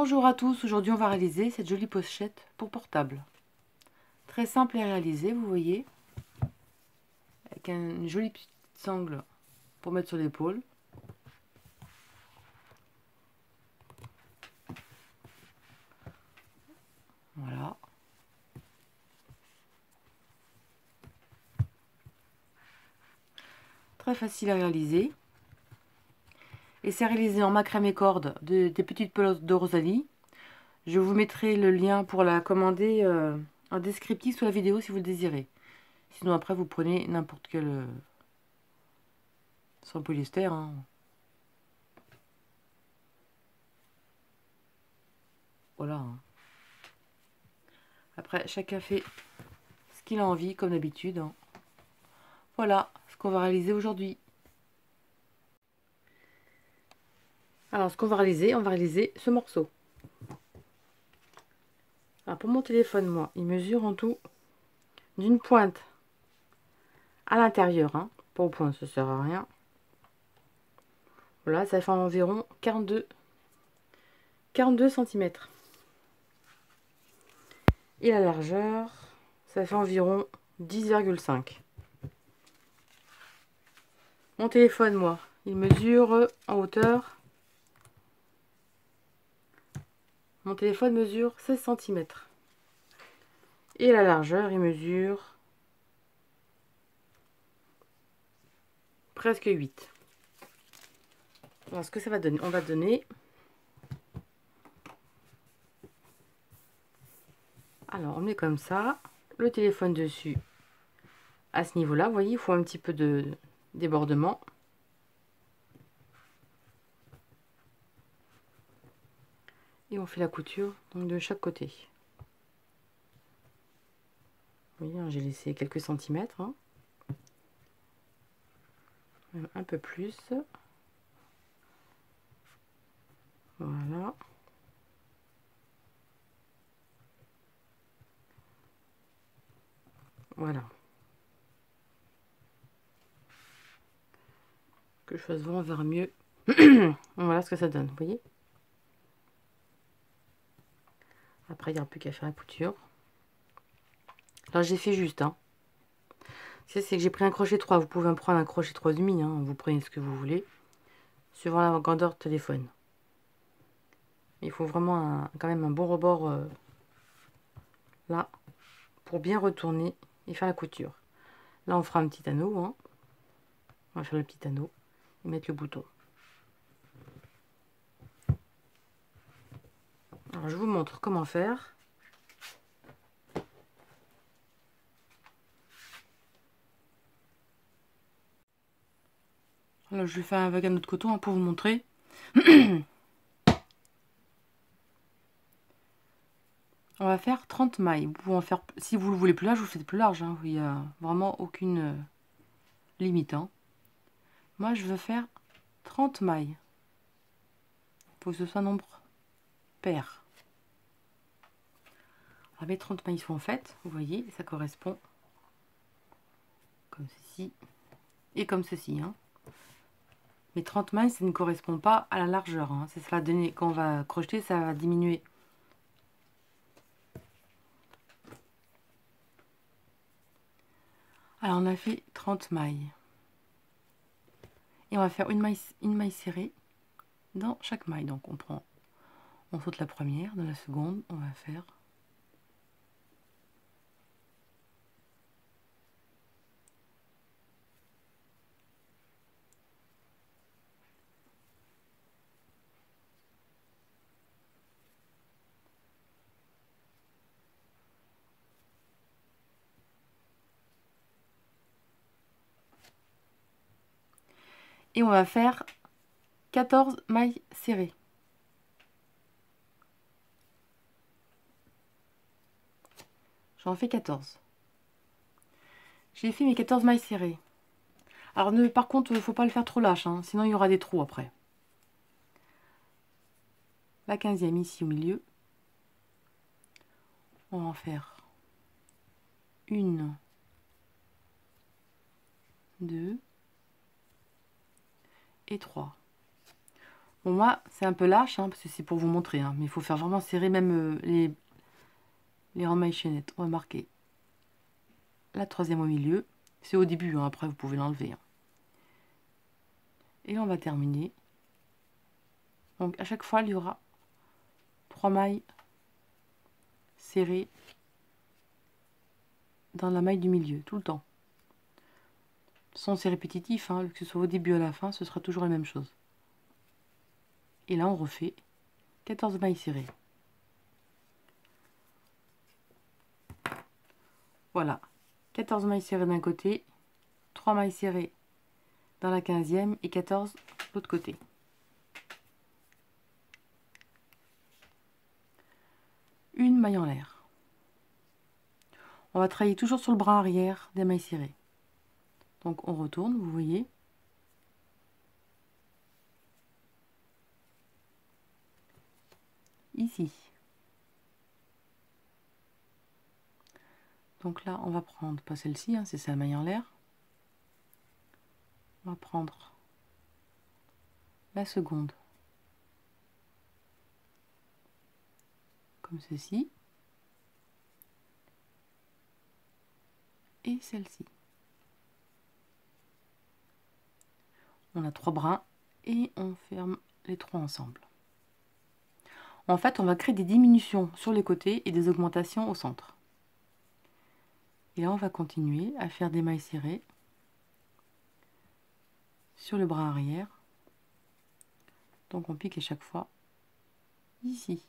Bonjour à tous, aujourd'hui on va réaliser cette jolie pochette pour portable. Très simple à réaliser, vous voyez, avec une jolie petite sangle pour mettre sur l'épaule. Voilà. Très facile à réaliser. Et c'est réalisé en macramé corde des petites pelotes de Rosalie. Je vous mettrai le lien pour la commander en descriptif sous la vidéo si vous le désirez. Sinon après vous prenez n'importe quel sans polyester. Hein. Voilà. Hein. Après chacun fait ce qu'il a envie comme d'habitude. Hein. Voilà ce qu'on va réaliser aujourd'hui. Alors ce qu'on va réaliser, on va réaliser ce morceau. Alors pour mon téléphone, moi, il mesure en tout d'une pointe à l'intérieur. Hein. Pas au point, ça sert à rien. Voilà, ça fait environ 42 cm. Et la largeur, ça fait environ 10,5. Mon téléphone, moi, il mesure en hauteur. Mon téléphone mesure 16 cm. Et la largeur, il mesure presque 8. Alors, ce que ça va donner, on va donner. Alors, on met comme ça, le téléphone dessus. À ce niveau-là, vous voyez, il faut un petit peu de débordement. Et on fait la couture donc de chaque côté. Vous voyez, j'ai laissé quelques centimètres. Hein. Même un peu plus. Voilà. Voilà. Que je fasse vraiment vers mieux. Voilà ce que ça donne, vous voyez. Après, il n'y aura plus qu'à faire la couture. Là, j'ai fait juste. Hein. C'est que j'ai pris un crochet 3. Vous pouvez en prendre un crochet 3,5. Hein. Vous prenez ce que vous voulez. Suivant la grandeur de téléphone. Il faut vraiment quand même un bon rebord là. Pour bien retourner et faire la couture. Là, on fera un petit anneau. Hein. On va faire le petit anneau. Et mettre le bouton. Alors, je vous montre comment faire. Alors, je vais faire avec un autre coton hein, pour vous montrer. On va faire 30 mailles. Vous pouvez en faire, si vous le voulez plus large, vous faites plus large. Hein. Il n'y a vraiment aucune limite. Hein. Moi, je veux faire 30 mailles. Il faut que ce soit nombre pair. Alors, mes 30 mailles sont faites. Vous voyez, ça correspond comme ceci et comme ceci. Hein. Mais 30 mailles, ça ne correspond pas à la largeur. Hein. C'est ça va donner, quand on va crocheter, ça va diminuer. Alors, on a fait 30 mailles. Et on va faire une maille serrée dans chaque maille. Donc, on saute la première, dans la seconde, on va faire et on va faire 14 mailles serrées. J'en fais 14. J'ai fait mes 14 mailles serrées. Alors, par contre, il ne faut pas le faire trop lâche, hein, sinon il y aura des trous après. La 15e ici au milieu. On va en faire 1, 2 et 3. Bon, moi, c'est un peu lâche, hein, parce que c'est pour vous montrer, hein, mais il faut faire vraiment serrer même les remailles chaînettes. On va marquer la troisième au milieu. C'est au début, hein, après vous pouvez l'enlever. Hein. Et là, on va terminer. Donc, à chaque fois, il y aura 3 mailles serrées dans la maille du milieu, tout le temps. De toute façon, c'est répétitif, hein, que ce soit au début ou à la fin, ce sera toujours la même chose. Et là, on refait 14 mailles serrées. Voilà, 14 mailles serrées d'un côté, 3 mailles serrées dans la 15e et 14 de l'autre côté. Une maille en l'air. On va travailler toujours sur le bras arrière des mailles serrées. Donc on retourne, vous voyez. Ici. Donc là, on va prendre, pas celle-ci, hein, c'est sa maille en l'air. On va prendre la seconde. Comme ceci. Et celle-ci. On a 3 brins et on ferme les 3 ensemble. En fait, on va créer des diminutions sur les côtés et des augmentations au centre. Et là, on va continuer à faire des mailles serrées sur le bras arrière. Donc, on pique à chaque fois ici.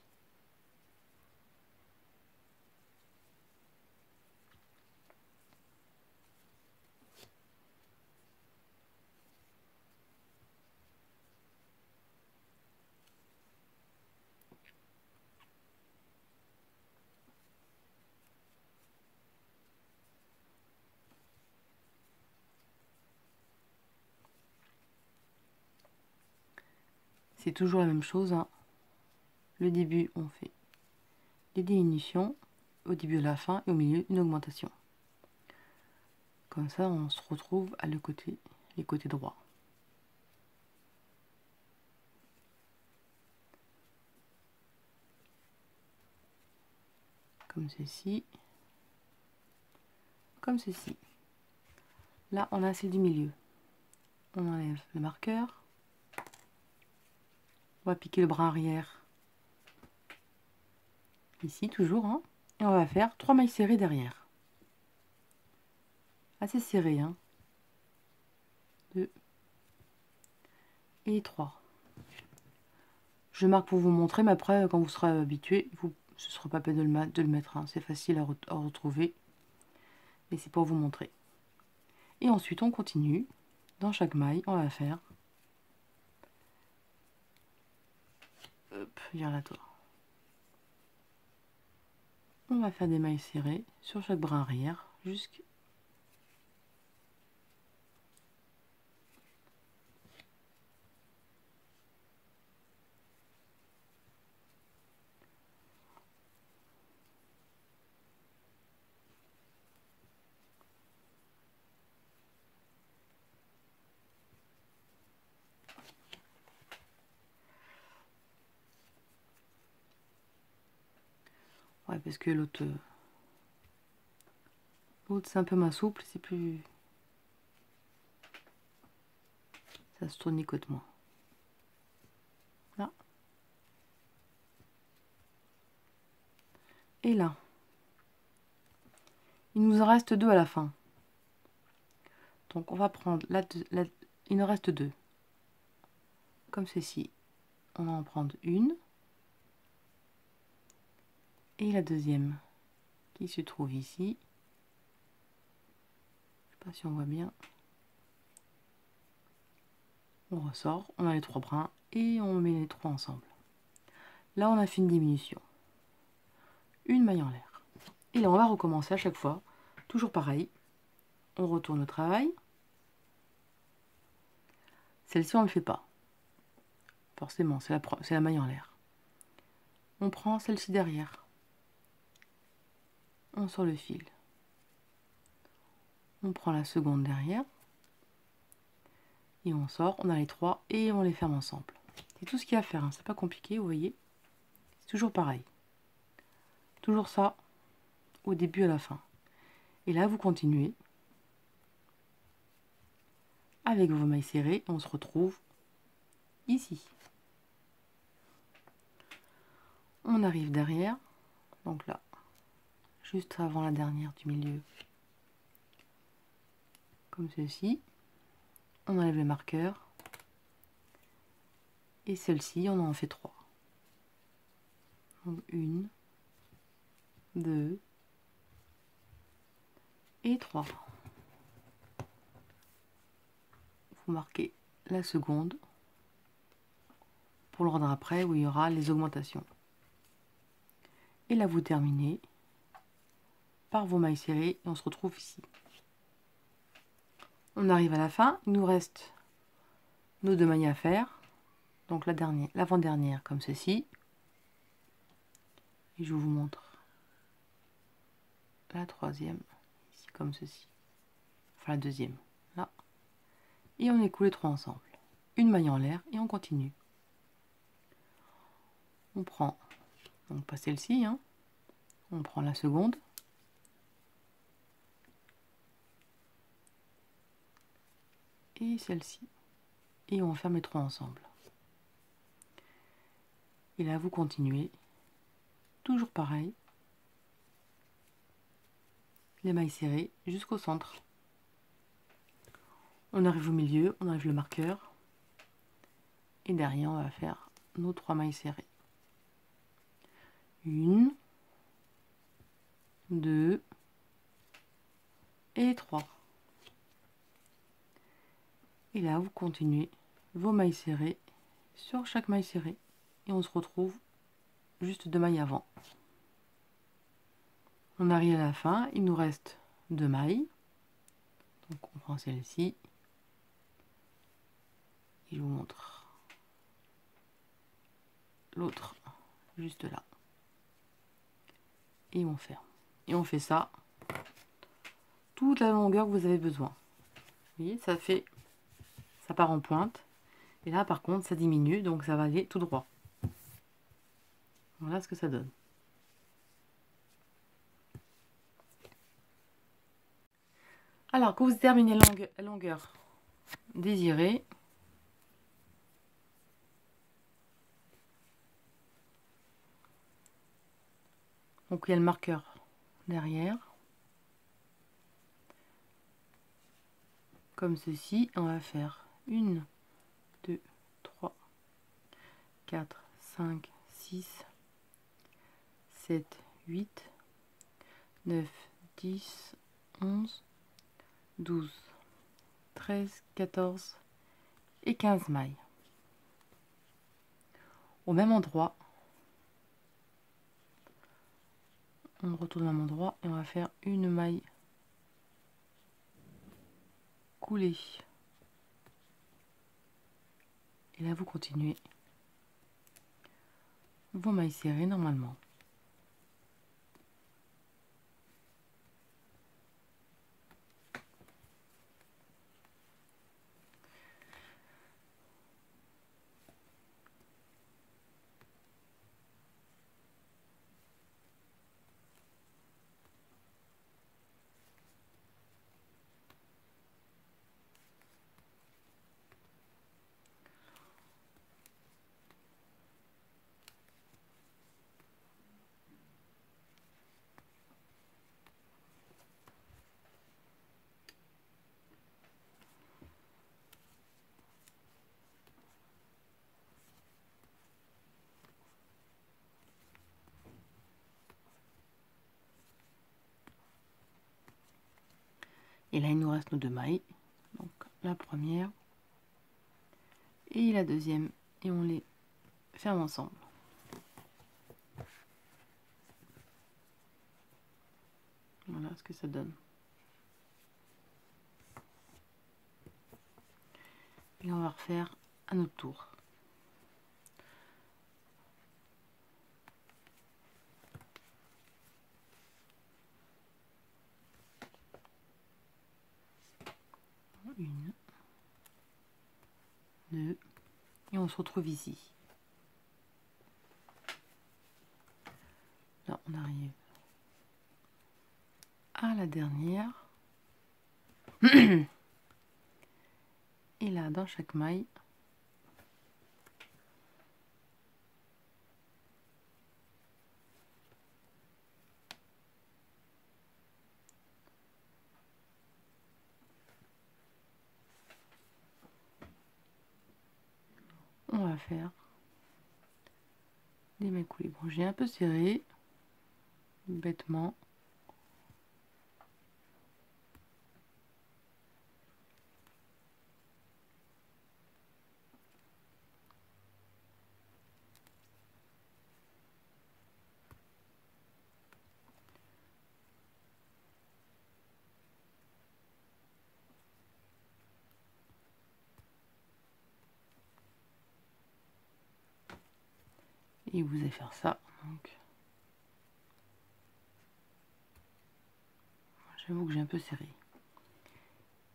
C'est toujours la même chose. Hein. Le début, on fait des diminutions. Au début, à la fin, et au milieu, une augmentation. Comme ça, on se retrouve à les côtés droits. Comme ceci. Comme ceci. Là, on a celle du milieu. On enlève le marqueur. On va piquer le bras arrière. Ici, toujours. Hein, et on va faire 3 mailles serrées derrière. Assez serré. Hein. 2 et 3. Je marque pour vous montrer, mais après, quand vous serez habitué, ce ne sera pas peine de le mettre. Hein. C'est facile à retrouver. Mais c'est pour vous montrer. Et ensuite, on continue. Dans chaque maille, on va faire... Hop, vire-la-toi. On va faire des mailles serrées sur chaque bras arrière jusqu'à... Ouais, parce que l'autre c'est un peu moins souple, c'est plus... Ça se tournicote moins. Là. Et là. Il nous en reste 2 à la fin. Donc on va prendre il nous reste 2. Comme ceci. On va en prendre une. Et la deuxième qui se trouve ici. Je sais pas si on voit bien. On ressort, on a les 3 brins et on met les 3 ensemble. Là, on a fait une diminution. Une maille en l'air. Et là, on va recommencer à chaque fois. Toujours pareil. On retourne au travail. Celle-ci, on ne le fait pas. Forcément, c'est la maille en l'air. On prend celle-ci derrière. On sort le fil. On prend la seconde derrière. Et on sort, on a les 3 et on les ferme ensemble. C'est tout ce qu'il y a à faire, hein. C'est pas compliqué, vous voyez. C'est toujours pareil. Toujours ça au début à la fin. Et là, vous continuez avec vos mailles serrées. On se retrouve ici. On arrive derrière, donc là, juste avant la dernière du milieu, comme ceci. On enlève le marqueur. Et celle-ci, on en fait 3. Donc 1, 2 et 3. Vous marquez la seconde pour l'ordre après où il y aura les augmentations. Et là, vous terminez par vos mailles serrées et on se retrouve ici. On arrive à la fin, il nous reste nos 2 mailles à faire. Donc la dernière, l'avant-dernière comme ceci. Et je vous montre la troisième ici comme ceci. Enfin la deuxième là. Et on écoule les 3 ensemble. Une maille en l'air et on continue. On prend, donc pas celle-ci, hein. On prend la seconde. Et celle-ci. Et on ferme les 3 ensemble. Et là, vous continuez. Toujours pareil. Les mailles serrées jusqu'au centre. On arrive au milieu, on enlève le marqueur. Et derrière, on va faire nos 3 mailles serrées. 1, 2 et 3. Et là, vous continuez vos mailles serrées sur chaque maille serrée. Et on se retrouve juste 2 mailles avant. On arrive à la fin, il nous reste 2 mailles. Donc on prend celle-ci. Et je vous montre l'autre juste là. Et on ferme. Et on fait ça toute la longueur que vous avez besoin. Vous voyez, ça part en pointe. Et là, par contre, ça diminue, donc ça va aller tout droit. Voilà ce que ça donne. Alors, quand vous terminez la longueur désirée, donc il y a le marqueur derrière, comme ceci. On va faire 1, 2, 3, 4, 5, 6, 7, 8, 9, 10, 11, 12, 13, 14 et 15 mailles. Au même endroit, on retourne au même endroit et on va faire une maille coulée. Et là, vous continuez vos mailles serrées normalement. Et là, il nous reste nos 2 mailles. Donc la première et la deuxième. Et on les ferme ensemble. Voilà ce que ça donne. Et on va refaire à notre tour. Une, 2, Et on se retrouve ici. Là, on arrive à la dernière. Et là, dans chaque maille, on va faire des mailles coulées. Bon, j'ai un peu serré, bêtement. Et vous allez faire ça. Donc, j'avoue que j'ai un peu serré.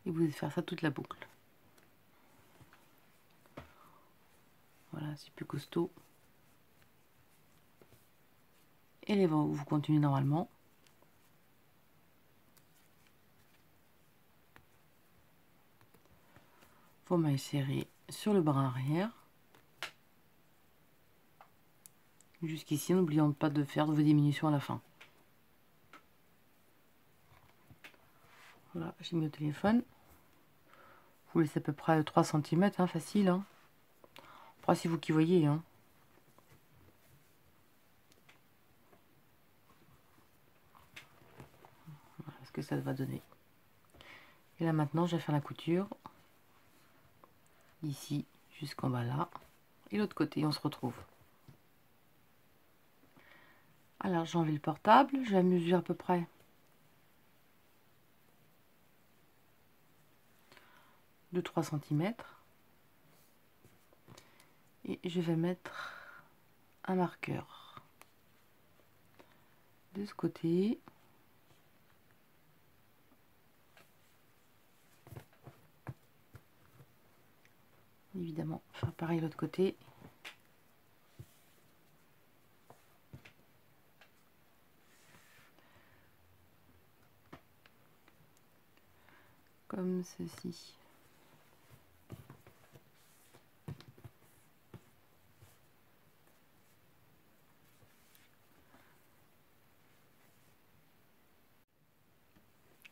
Et vous allez faire ça toute la boucle. Voilà, c'est plus costaud. Et les vents, vous continuez normalement. Vos mailles serrées sur le bras arrière. Jusqu'ici, n'oublions pas de faire vos diminutions à la fin. Voilà, j'ai mis au téléphone. Vous laissez à peu près 3 cm, hein, facile. Hein. Après, c'est vous qui voyez. Hein. Voilà ce que ça va donner. Et là, maintenant, je vais faire la couture. Ici, jusqu'en bas là. Et l'autre côté, on se retrouve. Alors, j'ai enlevé le portable. Je vais mesurer à peu près de 3 cm. Et je vais mettre un marqueur de ce côté. Évidemment, faire pareil de l'autre côté. Comme ceci.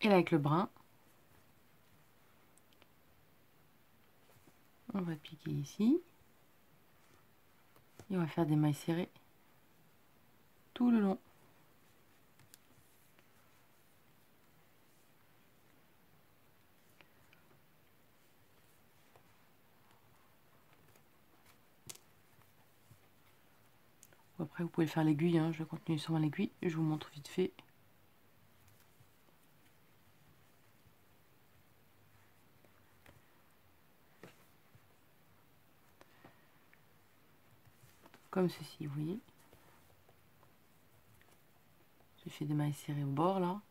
Et là, avec le brin, on va piquer ici. Et on va faire des mailles serrées tout le long. Après, vous pouvez faire l'aiguille, hein. Je vais continuer sur l'aiguille. Je vous montre vite fait. Comme ceci, vous voyez. J'ai fait des mailles serrées au bord, là.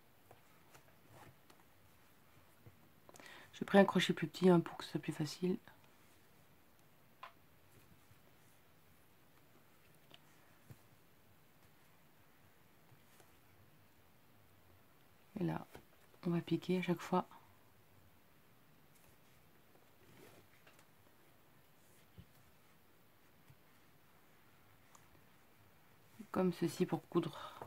J'ai pris un crochet plus petit, hein, pour que ce soit plus facile. Et là, on va piquer à chaque fois. Comme ceci pour coudre.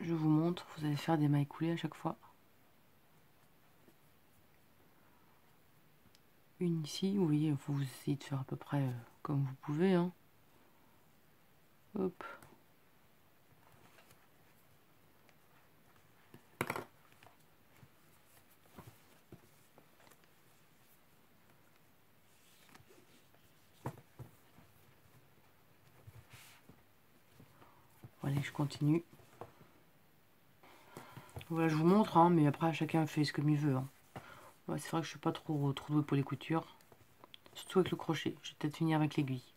Je vous montre, vous allez faire des mailles coulées à chaque fois. Une ici, vous voyez, vous essayez de faire à peu près comme vous pouvez. Hein. Hop. Allez, je continue. Voilà, je vous montre, hein, mais après chacun fait ce comme il veut. Hein. Ouais, c'est vrai que je suis pas trop douée pour les coutures. Surtout avec le crochet. Je vais peut-être finir avec l'aiguille.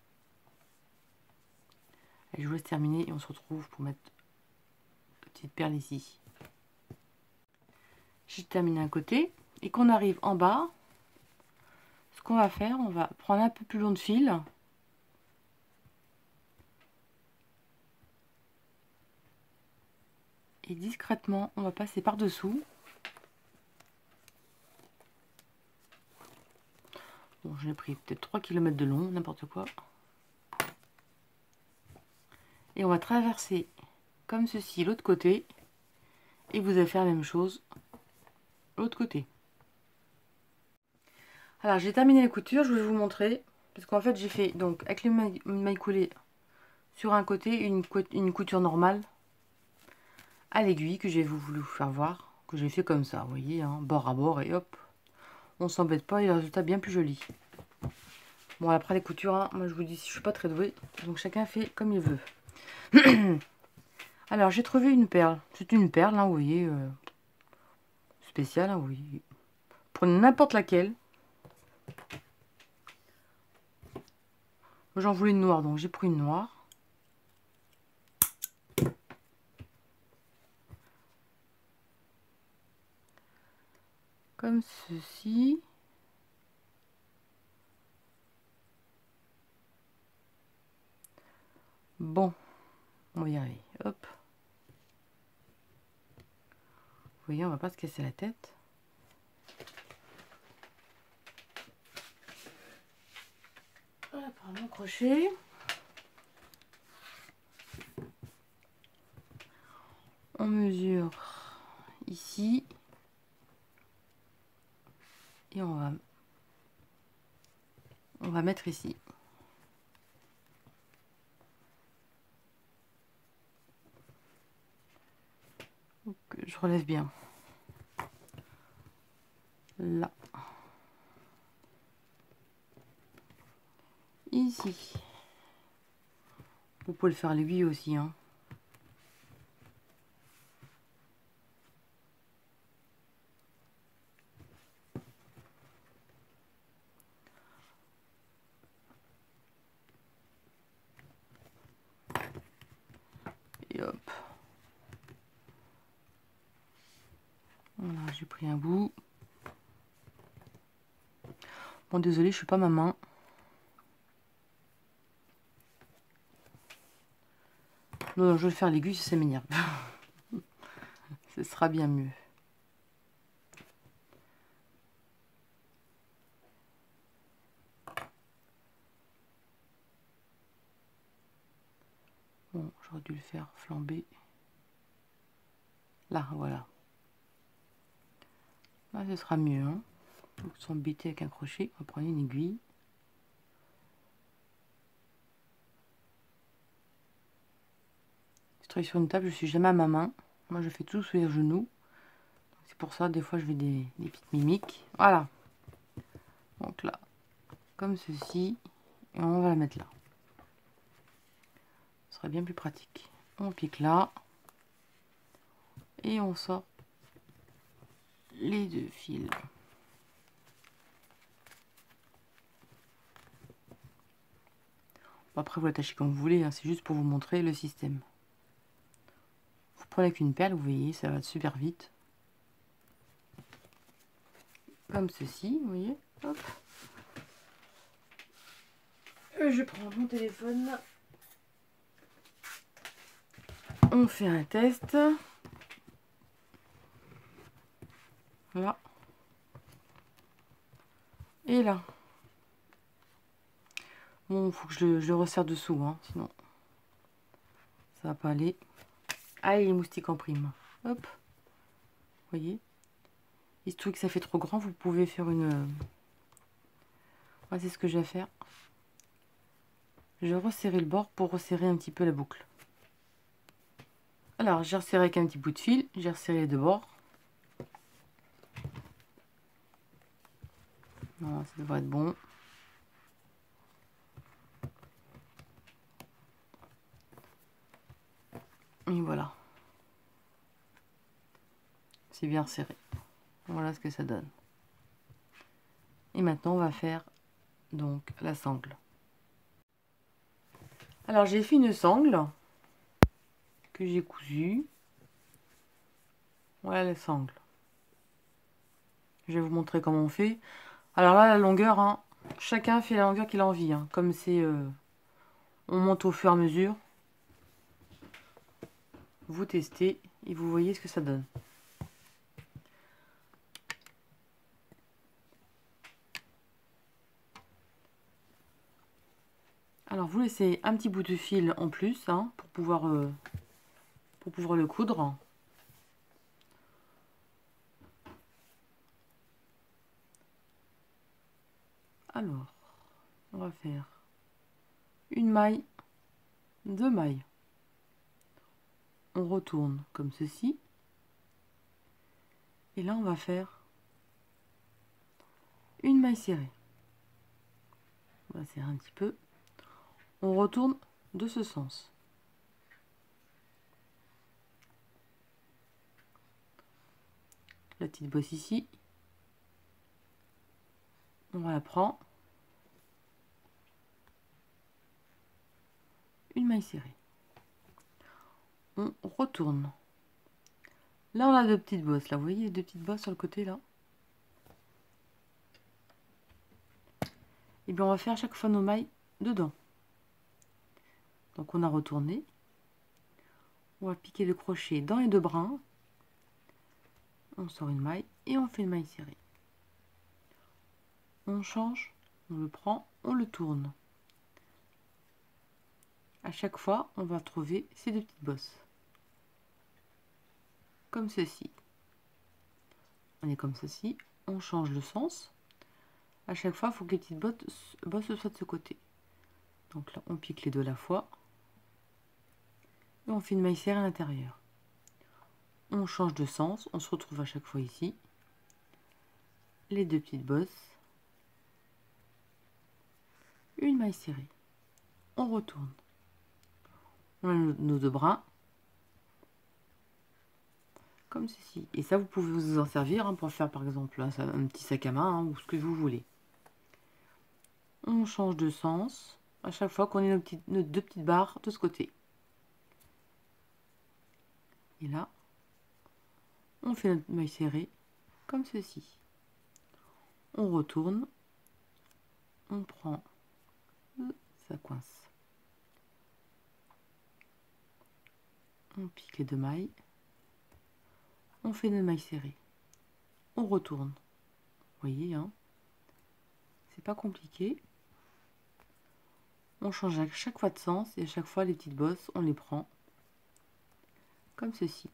Je vous laisse terminer et on se retrouve pour mettre une petite perle ici. j'ai terminé un côté et qu'on arrive en bas, ce qu'on va faire, on va prendre un peu plus long de fil. Et discrètement, on va passer par-dessous. Bon, j'ai pris peut-être 3 km de long, n'importe quoi. Et on va traverser comme ceci l'autre côté. Et vous allez faire la même chose l'autre côté. Alors, j'ai terminé la couture, je vais vous montrer. Parce qu'en fait, j'ai fait donc avec le maille coulée sur un côté une couture normale à l'aiguille que j'ai voulu vous faire voir. Que j'ai fait comme ça, vous voyez, hein, bord à bord et hop. On s'embête pas et le résultat bien plus joli. Bon, après les coutures, hein, moi je vous dis, je suis pas très douée. Donc chacun fait comme il veut. Alors, j'ai trouvé une perle. C'est une perle, hein, vous voyez, spéciale, hein, oui. Prenez n'importe laquelle. J'en voulais une noire, donc j'ai pris une noire. Comme ceci. Bon, on va y arriver. Hop. Vous voyez, on va pas se casser la tête. Voilà, par mon crochet. On mesure ici. Et on va mettre ici. Donc, je relève bien. Là. Ici. Vous pouvez le faire à l'aiguille aussi, hein. Et hop. Voilà, j'ai pris un bout. Bon, désolé, je suis pas ma main. Non, non, je vais le faire à l'aiguille, ça m'énerve. Ce sera bien mieux. Bon, j'aurais dû le faire flamber. Là, voilà. Là, ce sera mieux. Hein. Donc, s'embêter avec un crochet, on va prendre une aiguille. Je travaille sur une table, je suis jamais à ma main. Moi, je fais tout sous les genoux. C'est pour ça, des fois, je fais des petites mimiques. Voilà. Donc là, comme ceci. Et on va la mettre là. Ce sera bien plus pratique. On pique là. Et on sort les deux fils. Après, vous l'attachez comme vous voulez. Hein, c'est juste pour vous montrer le système. Vous prenez avec une perle, vous voyez, ça va super vite. Comme ceci, vous voyez. Hop. Je prends mon téléphone. On fait un test. Là. Et là. Bon, il faut que je le resserre dessous, hein, sinon ça va pas aller. Ah, les moustiques en prime. Hop. Vous voyez. Il se trouve que ça fait trop grand, vous pouvez faire une... Voilà, c'est ce que je vais faire. Je vais resserrer le bord pour resserrer un petit peu la boucle. Alors, j'ai resserré avec un petit bout de fil. J'ai resserré les deux bords. Voilà, ça devrait être bon. Et voilà. C'est bien serré. Voilà ce que ça donne. Et maintenant, on va faire donc la sangle. Alors, j'ai fait une sangle que j'ai cousue. Voilà la sangle. Je vais vous montrer comment on fait. Alors là, la longueur, hein, chacun fait la longueur qu'il a envie. Hein. Comme c'est... on monte au fur et à mesure. Vous testez et vous voyez ce que ça donne. Alors vous laissez un petit bout de fil en plus hein, pour pouvoir le coudre. Alors, on va faire une maille, 2 mailles. On retourne comme ceci. Et là, on va faire une maille serrée. On va serrer un petit peu. On retourne de ce sens. La petite bosse ici. On la prend. Une maille serrée. On retourne. Là, on a 2 petites bosses. Là, vous voyez, 2 petites bosses sur le côté, là. Et bien, on va faire à chaque fois nos mailles dedans. Donc, on a retourné. On va piquer le crochet dans les 2 brins. On sort une maille et on fait une maille serrée. On change, on le prend, on le tourne. À chaque fois, on va trouver ces 2 petites bosses. Comme ceci. On est comme ceci. On change le sens. À chaque fois, il faut que les petites bosses soient de ce côté. Donc là, on pique les 2 à la fois. Et on fait une maille serrée à l'intérieur. On change de sens. On se retrouve à chaque fois ici. Les 2 petites bosses. Une maille serrée. On retourne. On a nos 2 brins. Comme ceci. Et ça, vous pouvez vous en servir hein, pour faire par exemple un petit sac à main hein, ou ce que vous voulez. On change de sens à chaque fois qu'on ait nos 2 petites barres de ce côté. Et là, on fait notre maille serrée comme ceci. On retourne, on prend, ça coince. On pique les 2 mailles, on fait notre maille serrée. On retourne. Vous voyez, hein, c'est pas compliqué. On change à chaque fois de sens et à chaque fois les petites bosses, on les prend comme ceci.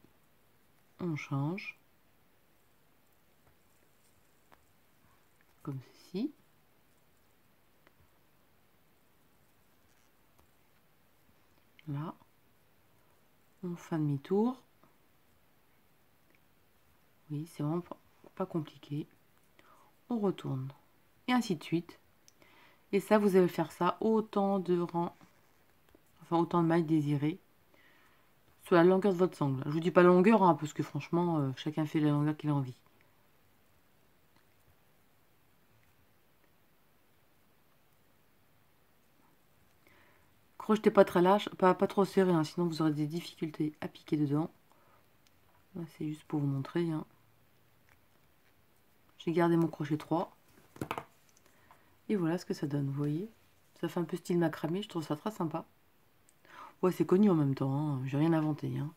On change comme ceci. Là, on fait un demi-tour. Oui, c'est vraiment pas compliqué. On retourne et ainsi de suite. Et ça, vous allez faire ça autant de rangs, enfin autant de mailles désirées sur la longueur de votre sangle. Je vous dis pas la longueur, hein, parce que franchement, chacun fait la longueur qu'il a envie. Crochetez pas très large, pas trop serré, hein, sinon vous aurez des difficultés à piquer dedans. C'est juste pour vous montrer. Hein. J'ai gardé mon crochet 3. Et voilà ce que ça donne, vous voyez. Ça fait un peu style macramé, je trouve ça très sympa. Ouais, c'est connu en même temps, hein, j'ai rien inventé. Hein.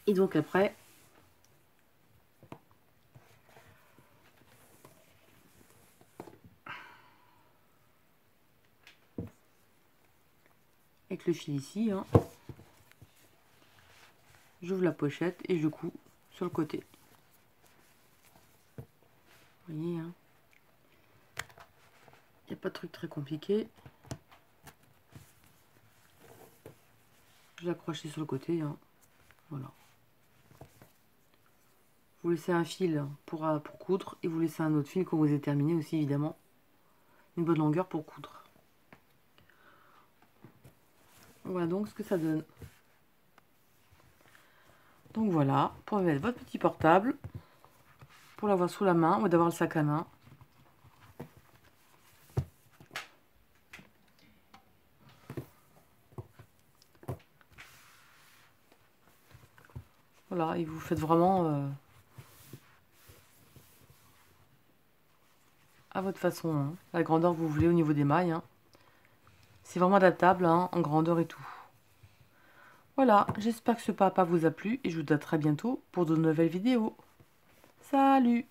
Et donc après, avec le fil ici, hein, j'ouvre la pochette et je couds sur le côté. Vous voyez, hein. Il n'y a pas de truc très compliqué. Je l'accroche sur le côté. Hein. Voilà. Vous laissez un fil pour coudre et vous laissez un autre fil quand vous avez terminé aussi, évidemment. Une bonne longueur pour coudre. Voilà donc ce que ça donne. Donc voilà, pour mettre votre petit portable, pour l'avoir sous la main ou d'avoir le sac à main. Voilà, et vous faites vraiment à votre façon, hein, la grandeur que vous voulez au niveau des mailles. Hein. C'est vraiment adaptable hein, en grandeur et tout. Voilà, j'espère que ce papa vous a plu et je vous dis à très bientôt pour de nouvelles vidéos. Salut!